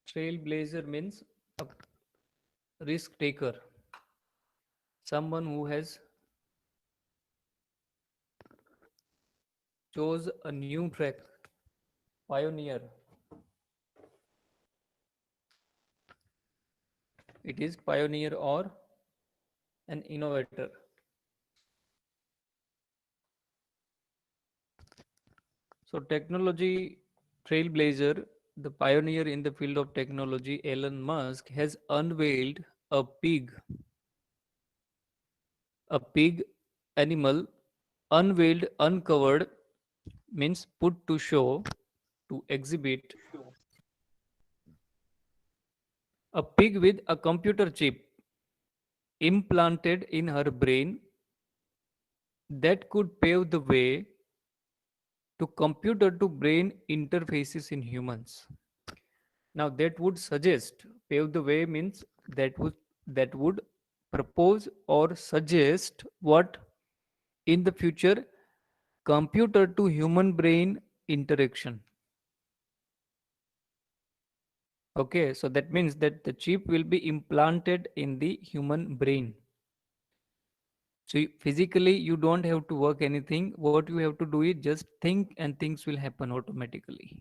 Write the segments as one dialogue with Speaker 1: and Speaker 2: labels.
Speaker 1: Trailblazer means a risk taker, someone who has chose a new track. Pioneer, it is pioneer or an innovator. So technology trailblazer, the pioneer in the field of technology, Elon Musk has unveiled a pig animal, unveiled, uncovered means put to show, to exhibit, a pig with a computer chip implanted in her brain that could pave the way to computer to brain interfaces in humans. Now that would suggest, pave the way means that would propose or suggest what in the future, computer to human brain interaction. Okay, so that means that the chip will be implanted in the human brain. So physically, you don't have to work anything. What you have to do is just think, and things will happen automatically.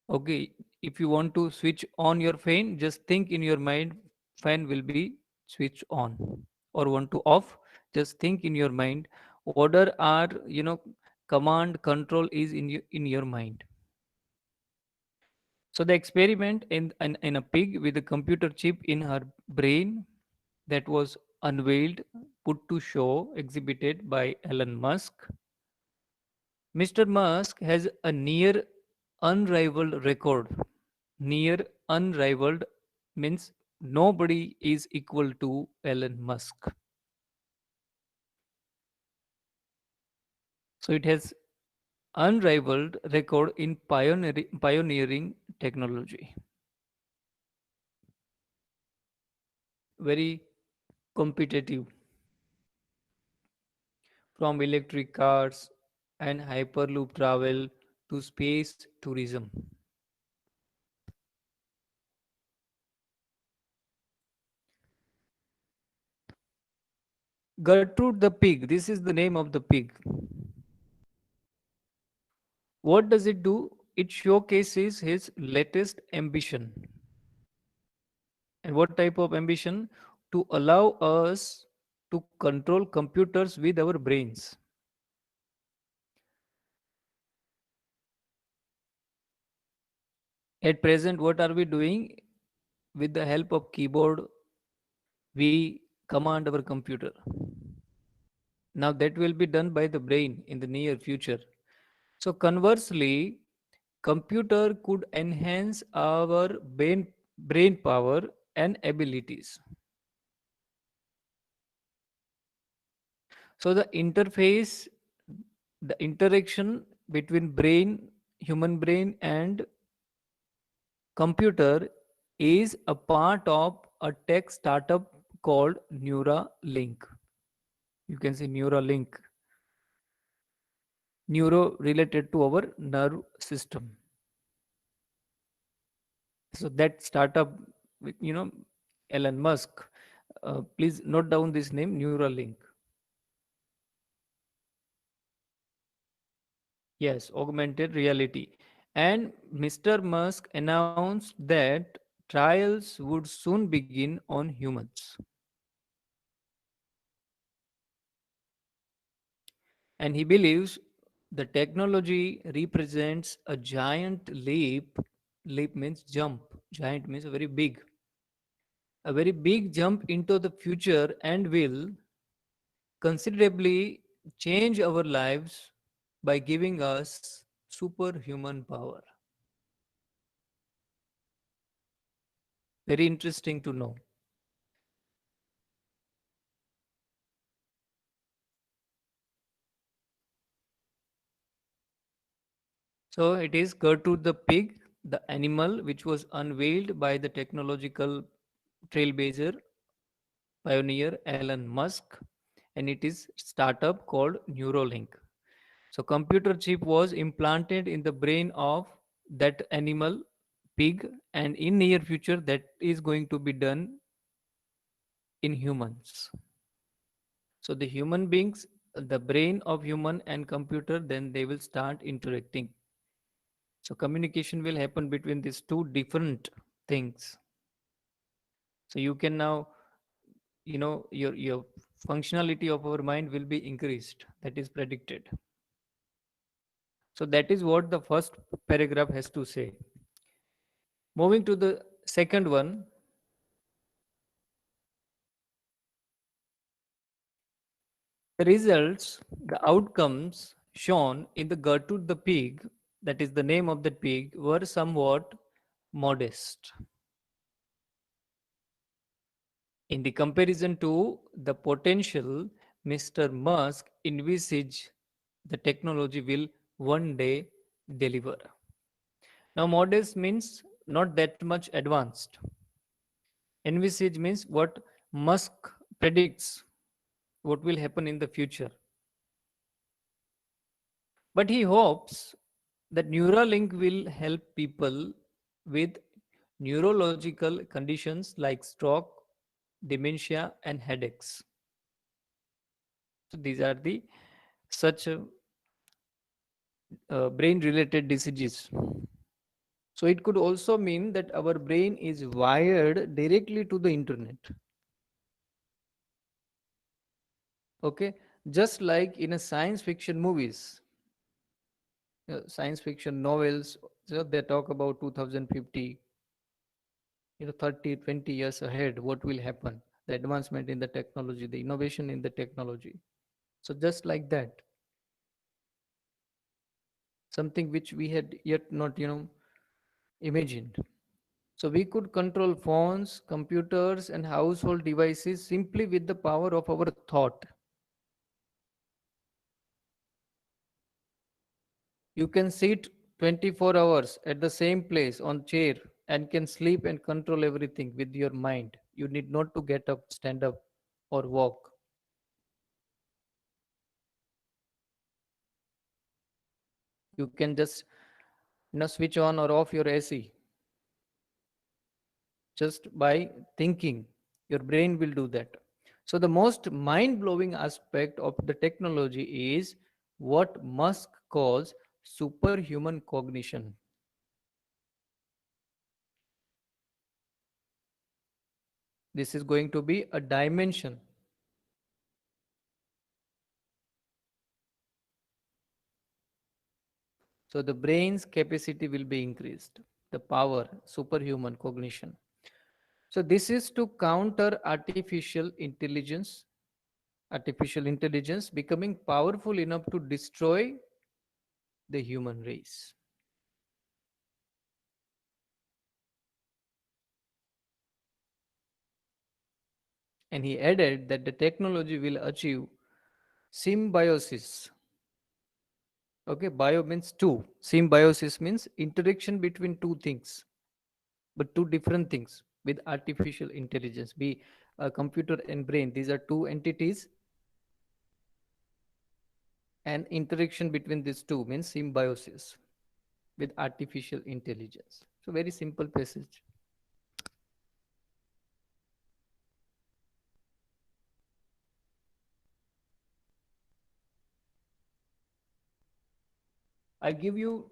Speaker 1: Okay, if you want to switch on your fan, just think in your mind, fan will be switched on. Or want to off, just think in your mind. Order are, command control is in your mind. So the experiment in a pig with a computer chip in her brain that was unveiled, put to show, exhibited by Elon Musk. Mr. Musk has a near unrivaled record. Near unrivaled means nobody is equal to Elon Musk. So it has unrivaled record in pioneering technology. Very competitive, from electric cars and hyperloop travel to space tourism. Gertrude the pig, this is the name of the pig. What does it do? It showcases his latest ambition. And what type of ambition? To allow us to control computers with our brains. At present, what are we doing? With the help of keyboard, we command our computer. Now that will be done by the brain in the near future. So conversely, computer could enhance our brain power and abilities. So the interaction between human brain and computer is a part of a tech startup called Neuralink. You can say Neuralink, neuro related to our nerve system. So that startup, with, Elon Musk. Please note down this name, Neuralink. Yes, augmented reality. And Mr. Musk announced that trials would soon begin on humans. And he believes the technology represents a giant leap. Leap means jump, giant means very big. A very big jump into the future and will considerably change our lives by giving us superhuman power. Very interesting to know. So it is Gertrude the pig, the animal which was unveiled by the technological trailblazer pioneer Elon Musk, and it is startup called Neuralink. So computer chip was implanted in the brain of that animal pig, and in near future that is going to be done in humans. So the human beings, the brain of human and computer, then they will start interacting. So communication will happen between these two different things. So you can now, your functionality of our mind will be increased. That is predicted. So that is what the first paragraph has to say. Moving to the second one, the results, the outcomes shown in the Gertrude the pig, that is the name of the pig, were somewhat modest in the comparison to the potential Mr. Musk envisage the technology will one day deliver. Now, modest means not that much advanced. Envisage means what Musk predicts what will happen in the future. But he hopes that Neuralink will help people with neurological conditions like stroke, dementia, and headaches. So these are the such brain related diseases. So it could also mean that our brain is wired directly to the internet. Okay, just like in a science fiction movies, science fiction novels, so they talk about 2050, 30, 20 years ahead, what will happen, the advancement in the technology, the innovation in the technology. So just like that, something which we had yet not, imagined. So we could control phones, computers, and household devices simply with the power of our thought. You can sit 24 hours at the same place on chair and can sleep and control everything with your mind. You need not to get up, stand up, or walk. You can just switch on or off your AC just by thinking. Your brain will do that. So the most mind-blowing aspect of the technology is what Musk calls superhuman cognition. This is going to be a dimension. So the brain's capacity will be increased, the power, superhuman cognition. So this is to counter artificial intelligence becoming powerful enough to destroy the human race. And he added that the technology will achieve symbiosis. Okay, bio means two. Symbiosis means interaction between two things, but two different things with artificial intelligence. Be a computer and brain. These are two entities, and interaction between these two means symbiosis with artificial intelligence. So very simple passage. I give you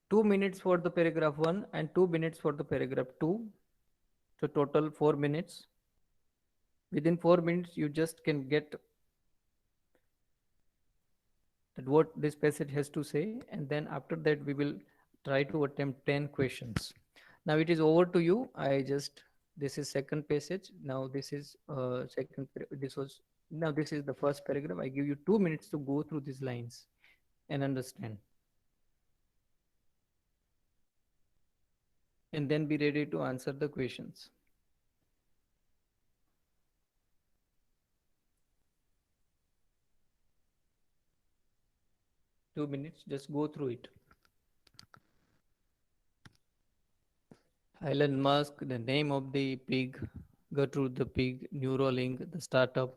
Speaker 1: 2 minutes for the paragraph 1 and 2 minutes for the paragraph 2. So total 4 minutes. Within 4 minutes, you just can get that what this passage has to say, and then after that we will try to attempt 10 questions. Now it is over to you. This is second passage. Now this is this is the first paragraph. I give you 2 minutes to go through these lines and understand, and then be ready to answer the questions. 2 minutes, just go through it. Elon Musk, the name of the pig, Gertrude the pig, Neuralink, the startup.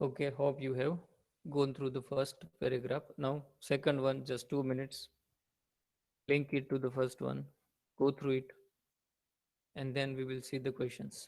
Speaker 1: Okay, hope you have gone through the first paragraph. Now, second one, just 2 minutes. Link it to the first one. Go through it, and then we will see the questions.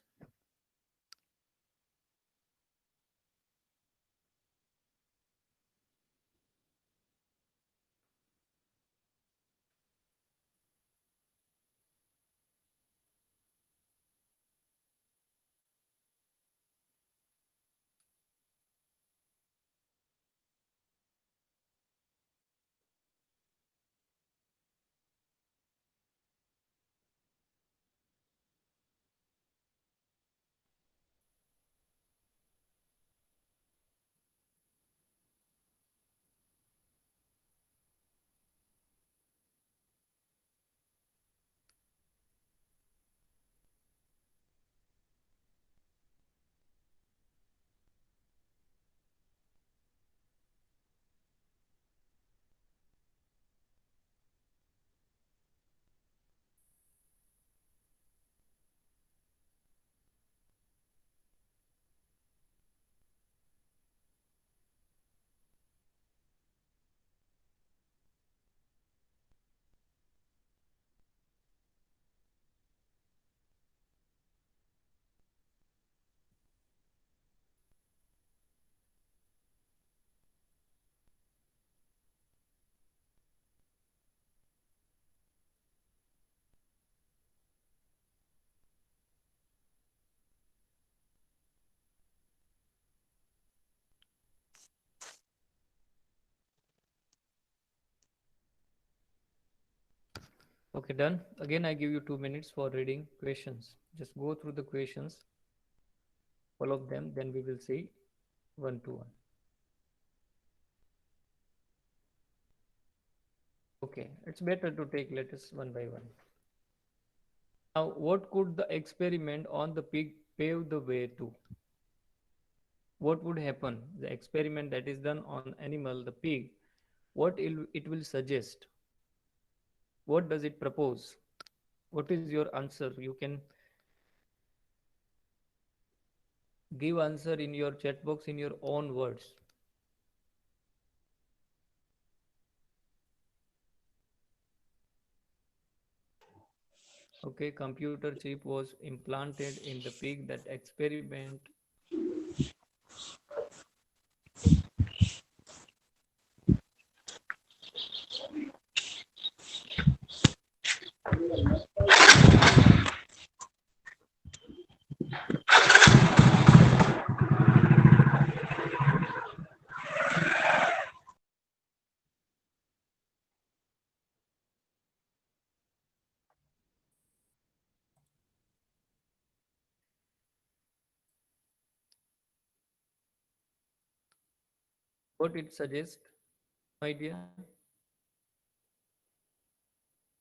Speaker 1: Okay, done. Again, I give you 2 minutes for reading questions. Just go through the questions, all of them, then we will see one to one. Okay, it's better to take letters one by one. Now, what could the experiment on the pig pave the way to? What would happen? The experiment that is done on animal, the pig, what it will suggest? What does it propose? What is your answer? You can give answer in your chat box in your own words. Okay, computer chip was implanted in the pig. That experiment what it suggests, idea,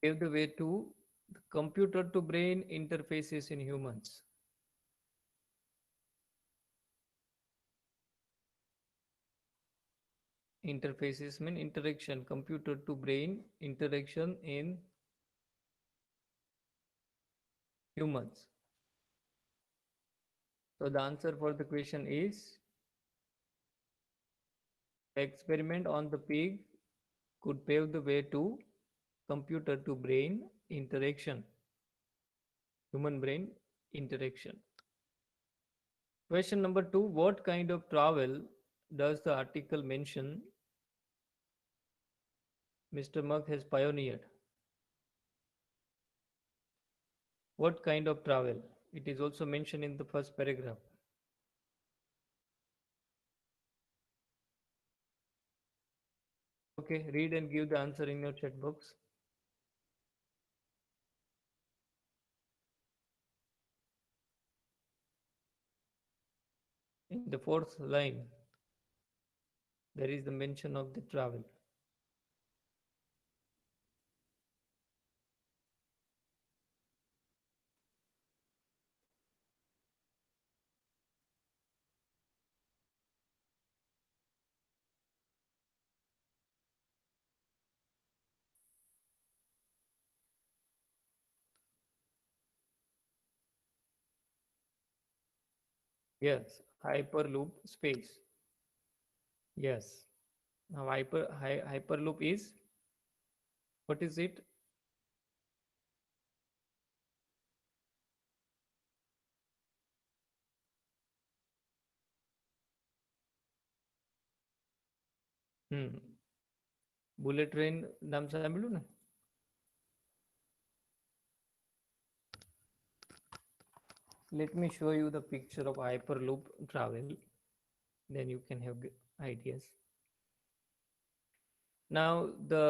Speaker 1: pave the way to the computer to brain interfaces in humans. Interfaces mean interaction, computer to brain interaction in humans. So the answer for the question is experiment on the pig could pave the way to computer to brain interaction, human brain interaction. Question number two, what kind of travel does the article mention Mr. Mugg has pioneered? What kind of travel? It is also mentioned in the first paragraph. Okay, read and give the answer in your chat box. In the fourth line, there is the mention of the travel. Yes, Hyperloop space. Yes. Now hyperloop is, what is it? Hmm. Bullet train नाम સાંભળ્યું ને? Let me show you the picture of hyperloop travel, then you can have ideas. Now the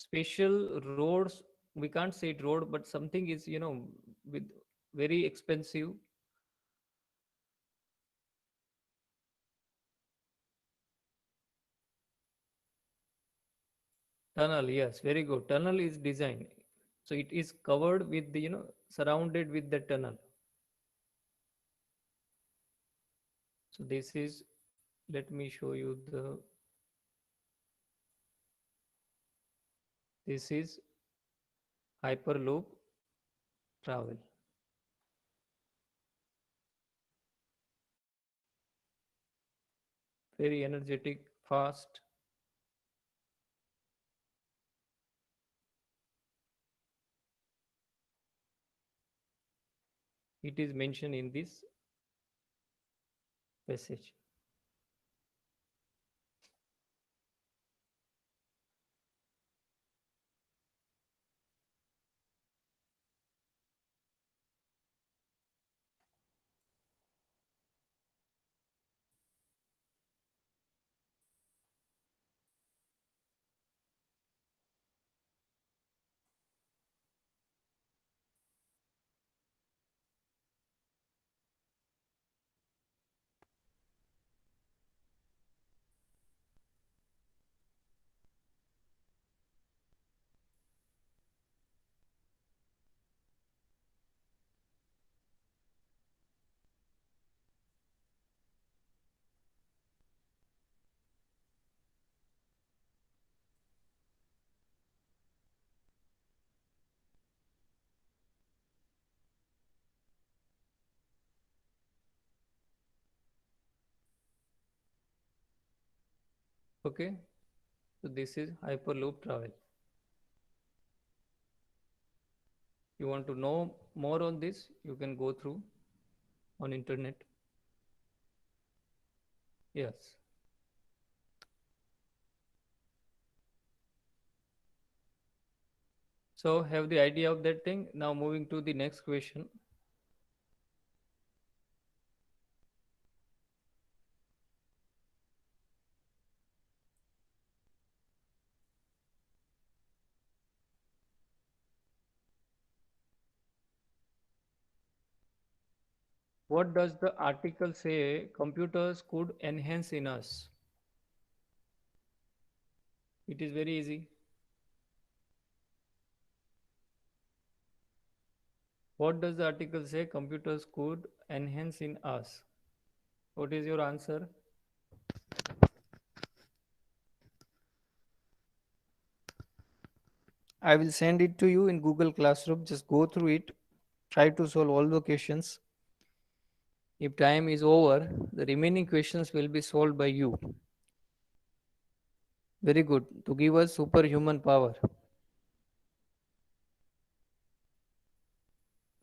Speaker 1: special roads, we can't say it road, but something is, with very expensive tunnel. Yes, very good. Tunnel is designed. So it is covered with the, surrounded with the tunnel. So this is, let me show you this is Hyperloop travel. Very energetic, fast. It is mentioned in this passage. Okay. So this is Hyperloop travel. You want to know more on this, you can go through on internet. Yes. So have the idea of that thing. Now moving to the next question. What does the article say computers could enhance in us? It is very easy. What does the article say computers could enhance in us? What is your answer? I will send it to you in Google Classroom. Just go through it. Try to solve all the questions. If time is over, the remaining questions will be solved by you. Very good. To give us superhuman power.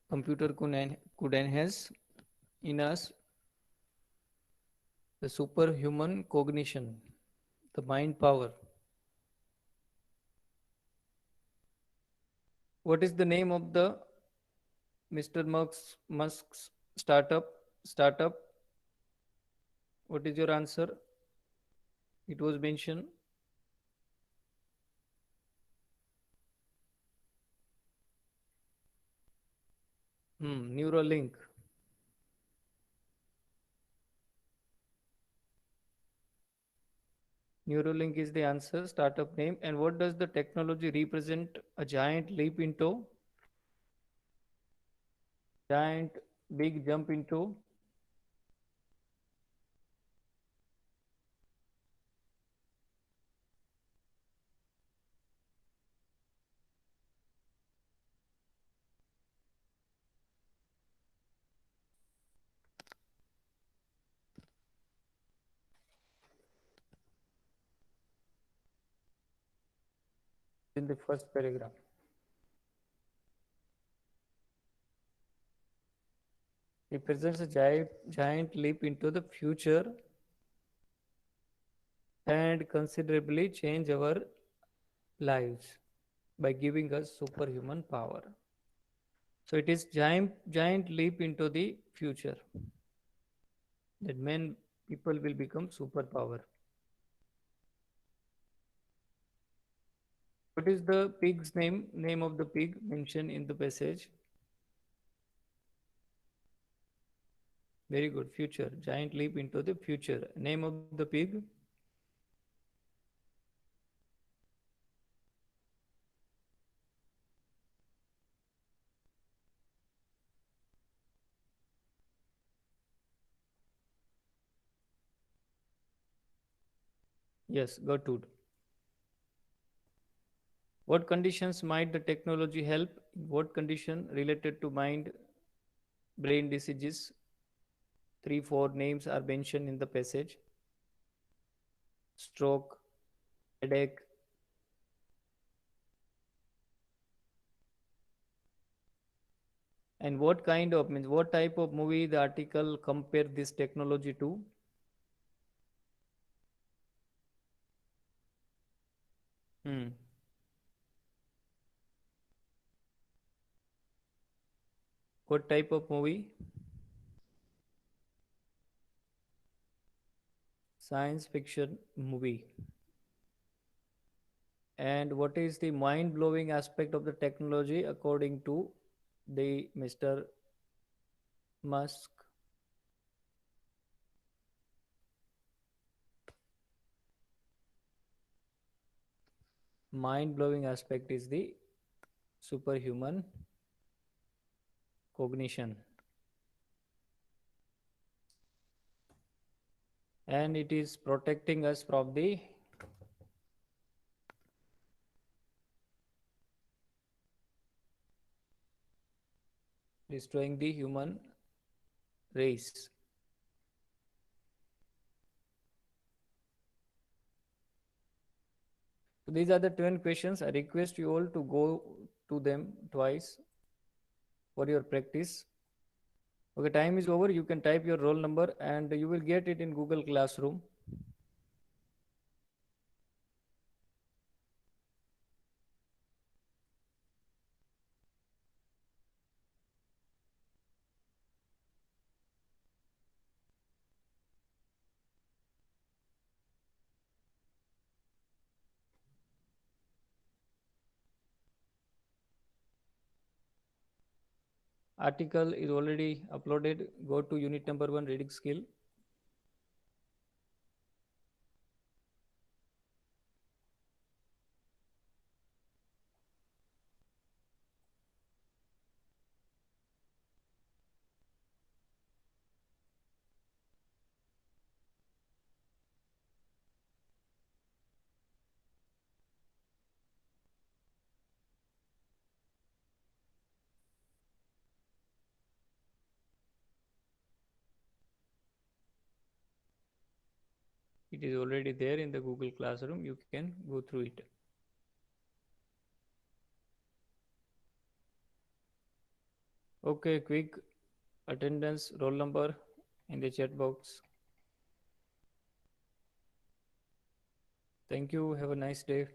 Speaker 1: Computer could enhance in us the superhuman cognition, the mind power. What is the name of the Mr. Musk's startup? Startup. What is your answer? It was mentioned. Neuralink. Neuralink is the answer, startup name. And what does the technology represent? A giant leap into, giant big jump into. in the first paragraph. It presents a giant leap into the future and considerably change our lives by giving us superhuman power. So it is giant leap into the future that men people will become superpower. What is the pig's name? Name of the pig mentioned in the passage. Very good. Future. Giant leap into the future. Name of the pig. Yes, Gertrude. What conditions might the technology help? What condition related to mind brain diseases? Three, four names are mentioned in the passage: stroke, headache. And what kind of means what type of movie the article compare this technology to? Hmm. What type of movie? Science fiction movie. And what is the mind blowing aspect of the technology according to the Mr. Musk? Mind blowing aspect is the superhuman cognition, and it is protecting us from the destroying the human race. So these are the 10 questions. I request you all to go to them twice for your practice. Okay, time is over. You can type your roll number and you will get it in Google Classroom. Article is already uploaded. Go to unit number 1 reading skill. It is already there in the Google Classroom. You can go through it. Okay, quick attendance roll number in the chat box. Thank you. Have a nice day.